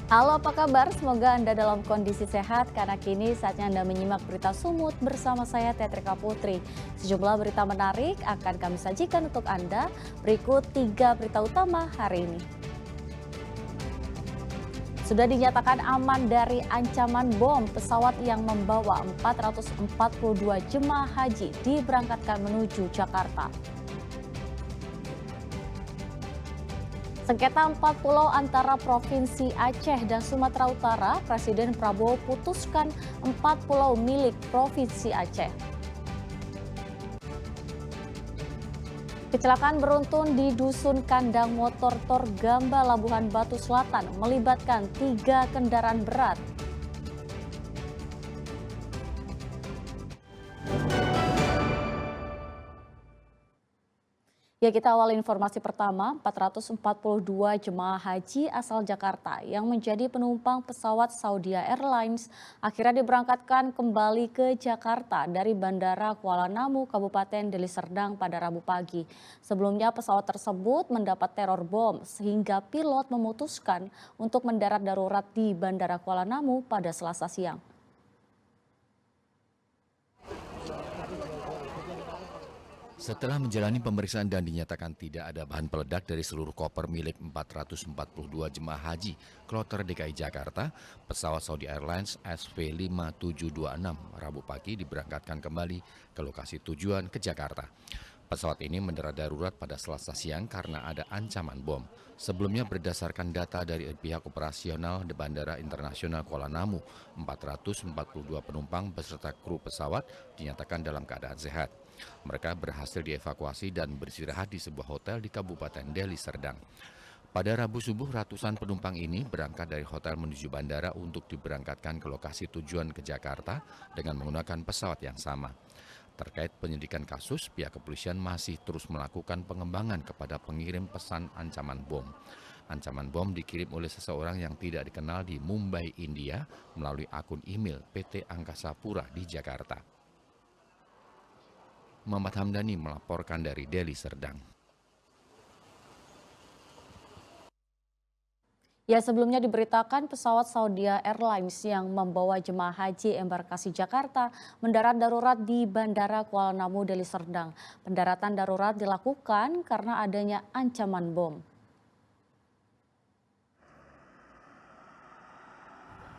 Halo, apa kabar? Semoga Anda dalam kondisi sehat karena kini saatnya Anda menyimak berita Sumut bersama saya Tetrika Putri. Sejumlah berita menarik akan kami sajikan untuk Anda. Berikut 3 berita utama hari ini. Sudah dinyatakan aman dari ancaman bom, pesawat yang membawa 442 jemaah haji diberangkatkan menuju Jakarta. Sengketa 4 pulau antara Provinsi Aceh dan Sumatera Utara, Presiden Prabowo putuskan 4 pulau milik Provinsi Aceh. Kecelakaan beruntun di Dusun Kandang Motor Torgamba, Labuhan Batu Selatan melibatkan 3 kendaraan berat. Ya, kita awal informasi pertama, 442 jemaah haji asal Jakarta yang menjadi penumpang pesawat Saudi Airlines akhirnya diberangkatkan kembali ke Jakarta dari Bandara Kuala Namu, Kabupaten Deli Serdang pada Rabu pagi. Sebelumnya pesawat tersebut mendapat teror bom sehingga pilot memutuskan untuk mendarat darurat di Bandara Kuala Namu pada Selasa siang. Setelah menjalani pemeriksaan dan dinyatakan tidak ada bahan peledak dari seluruh koper milik 442 jemaah haji Kloter DKI Jakarta, pesawat Saudi Airlines SV5726 Rabu pagi diberangkatkan kembali ke lokasi tujuan ke Jakarta. Pesawat ini mendarat darurat pada Selasa siang karena ada ancaman bom. Sebelumnya berdasarkan data dari pihak operasional di Bandara Internasional Kuala Namu, 442 penumpang beserta kru pesawat dinyatakan dalam keadaan sehat. Mereka berhasil dievakuasi dan beristirahat di sebuah hotel di Kabupaten Deli Serdang. Pada Rabu subuh, ratusan penumpang ini berangkat dari hotel menuju bandara untuk diberangkatkan ke lokasi tujuan ke Jakarta dengan menggunakan pesawat yang sama. Terkait penyidikan kasus, pihak kepolisian masih terus melakukan pengembangan kepada pengirim pesan ancaman bom. Ancaman bom dikirim oleh seseorang yang tidak dikenal di Mumbai, India melalui akun email PT Angkasa Pura di Jakarta. Muhammad Hamdani melaporkan dari Deli Serdang. Ya, sebelumnya diberitakan pesawat Saudi Airlines yang membawa jemaah haji embarkasi Jakarta mendarat darurat di Bandara Kuala Namu, Deli Serdang. Pendaratan darurat dilakukan karena adanya ancaman bom.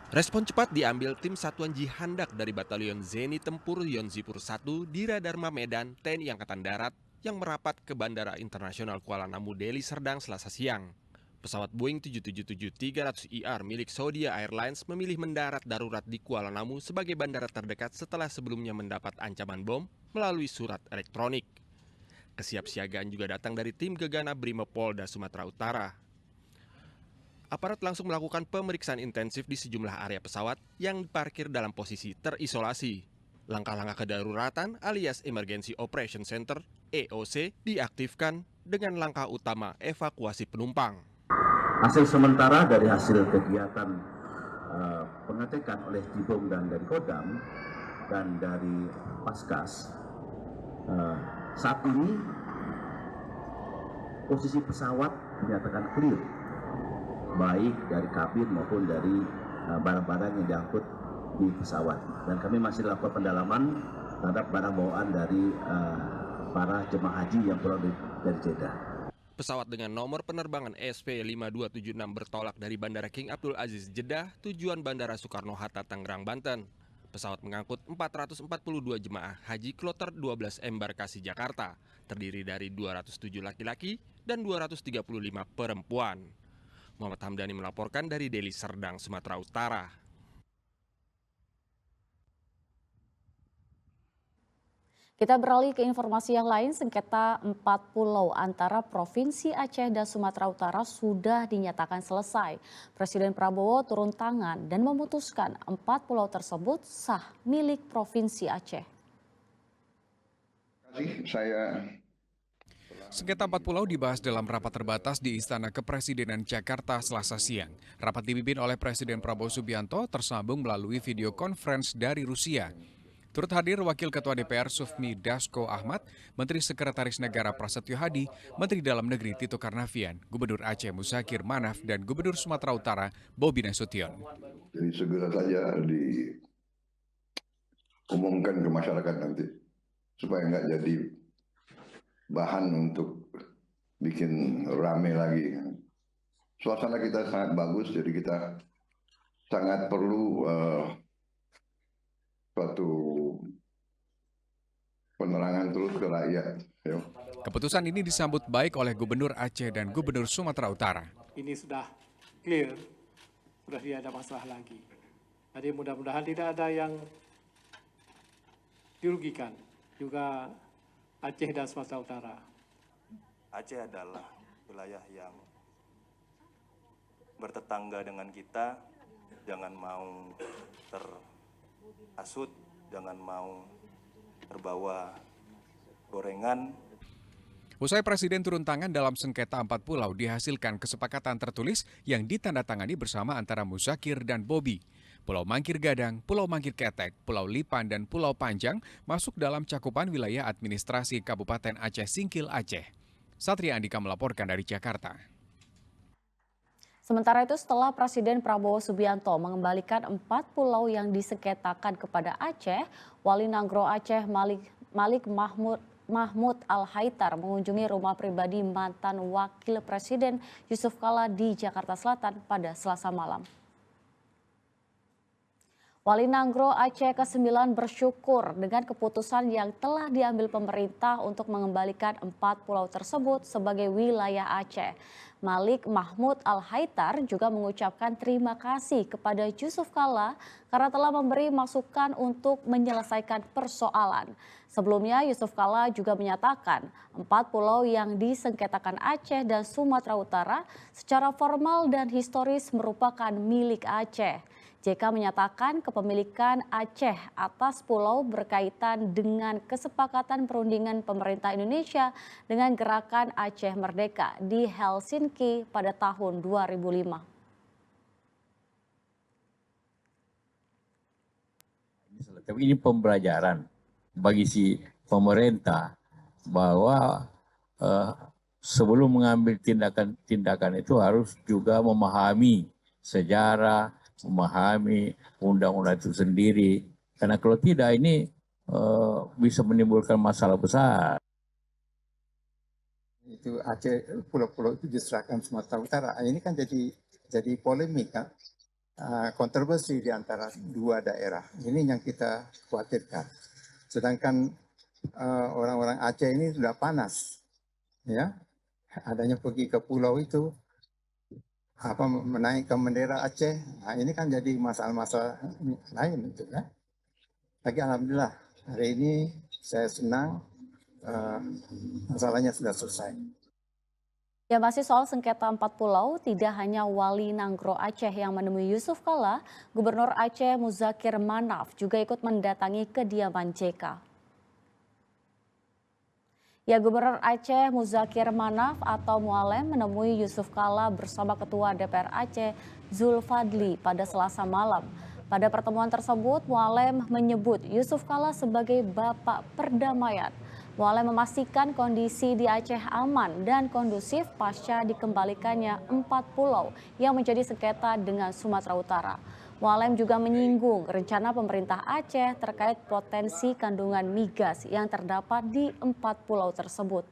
Respon cepat diambil tim Satuan Jihandak dari Batalion Zeni Tempur Yonzipur 1 di Radarma Medan TNI Angkatan Darat yang merapat ke Bandara Internasional Kuala Namu Deli Serdang Selasa siang. Pesawat Boeing 777-300ER milik Saudi Airlines memilih mendarat darurat di Kuala Namu sebagai bandara terdekat setelah sebelumnya mendapat ancaman bom melalui surat elektronik. Kesiapsiagaan juga datang dari tim Gegana Brimopolda Sumatera Utara. Aparat langsung melakukan pemeriksaan intensif di sejumlah area pesawat yang diparkir dalam posisi terisolasi. Langkah-langkah kedaruratan alias Emergency Operation Center (EOC) diaktifkan dengan langkah utama evakuasi penumpang. Hasil sementara dari hasil kegiatan pengecekan oleh Tibom dan dari Kodam dan dari Paskas, saat ini posisi pesawat dinyatakan clear, baik dari kabin maupun dari barang-barang yang diangkut di pesawat. Dan kami masih lakukan pendalaman terhadap barang bawaan dari para jemaah haji yang pulang dari Jeddah. Pesawat dengan nomor penerbangan SV5276 bertolak dari Bandara King Abdul Aziz Jeddah tujuan Bandara Soekarno-Hatta Tangerang, Banten. Pesawat mengangkut 442 jemaah haji Kloter 12 embarkasi Jakarta, terdiri dari 207 laki-laki dan 235 perempuan. Muhammad Hamdani melaporkan dari Deli Serdang, Sumatera Utara. Kita beralih ke informasi yang lain, sengketa 4 pulau antara Provinsi Aceh dan Sumatera Utara sudah dinyatakan selesai. Presiden Prabowo turun tangan dan memutuskan 4 pulau tersebut sah milik Provinsi Aceh. Sengketa 4 pulau dibahas dalam rapat terbatas di Istana Kepresidenan Jakarta Selasa siang. Rapat dipimpin oleh Presiden Prabowo Subianto tersambung melalui video conference dari Rusia. Turut hadir Wakil Ketua DPR Sufmi Dasko Ahmad, Menteri Sekretaris Negara Prasetyo Hadi, Menteri Dalam Negeri Tito Karnavian, Gubernur Aceh Muzakir Manaf, dan Gubernur Sumatera Utara Bobi Nasution. Jadi segera saja diumumkan ke masyarakat nanti, supaya nggak jadi bahan untuk bikin rame lagi. Suasana kita sangat bagus, jadi kita sangat perlu suatu penerangan terus ke rakyat. Keputusan ini disambut baik oleh Gubernur Aceh dan Gubernur Sumatera Utara. Ini sudah clear, sudah tidak ada masalah lagi. Jadi mudah-mudahan tidak ada yang dirugikan, juga Aceh dan Sumatera Utara. Aceh adalah wilayah yang bertetangga dengan kita, jangan mau terhasut, jangan mau terbawa gorengan. Usai Presiden turun tangan dalam sengketa 4 pulau, dihasilkan kesepakatan tertulis yang ditandatangani bersama antara Muzakir dan Bobi. Pulau Mangkir Gadang, Pulau Mangkir Ketek, Pulau Lipan, dan Pulau Panjang masuk dalam cakupan wilayah administrasi Kabupaten Aceh Singkil Aceh. Satria Andika melaporkan dari Jakarta. Sementara itu setelah Presiden Prabowo Subianto mengembalikan 4 pulau yang disengketakan kepada Aceh, Wali Nanggro Aceh Malik Mahmud Al-Haitar mengunjungi rumah pribadi mantan Wakil Presiden Yusuf Kala di Jakarta Selatan pada Selasa malam. Wali Nanggro Aceh ke-9 bersyukur dengan keputusan yang telah diambil pemerintah untuk mengembalikan 4 pulau tersebut sebagai wilayah Aceh. Malik Mahmud Al-Haitar juga mengucapkan terima kasih kepada Yusuf Kala karena telah memberi masukan untuk menyelesaikan persoalan. Sebelumnya Yusuf Kala juga menyatakan 4 pulau yang disengketakan Aceh dan Sumatera Utara secara formal dan historis merupakan milik Aceh. JK menyatakan kepemilikan Aceh atas pulau berkaitan dengan kesepakatan perundingan pemerintah Indonesia dengan gerakan Aceh Merdeka di Helsinki pada tahun 2005. Ini pembelajaran bagi si pemerintah bahwa sebelum mengambil tindakan itu harus juga memahami sejarah, memahami undang-undang itu sendiri. Karena kalau tidak ini bisa menimbulkan masalah besar. Itu Aceh, pulau-pulau itu diserahkan Sumatera Utara. Ini kan jadi polemik kan. Kontroversi di antara dua daerah. Ini yang kita khawatirkan. Sedangkan orang-orang Aceh ini sudah panas. Ya, adanya pergi ke pulau itu, menaikkan bendera Aceh, nah ini kan jadi masalah-masalah lain itu ya. Tapi alhamdulillah hari ini saya senang masalahnya sudah selesai. Ya, masih soal sengketa 4 pulau, tidak hanya Wali Nanggro Aceh yang menemui Yusuf Kala, Gubernur Aceh Muzakir Manaf juga ikut mendatangi kediaman JK. Ya, Gubernur Aceh Muzakir Manaf atau Mualem menemui Yusuf Kala bersama Ketua DPR Aceh Zulfadli pada Selasa malam. Pada pertemuan tersebut, Mualem menyebut Yusuf Kala sebagai Bapak Perdamaian. Mualem memastikan kondisi di Aceh aman dan kondusif pasca dikembalikannya 4 pulau yang menjadi sengketa dengan Sumatera Utara. Mualem juga menyinggung rencana pemerintah Aceh terkait potensi kandungan migas yang terdapat di 4 pulau tersebut.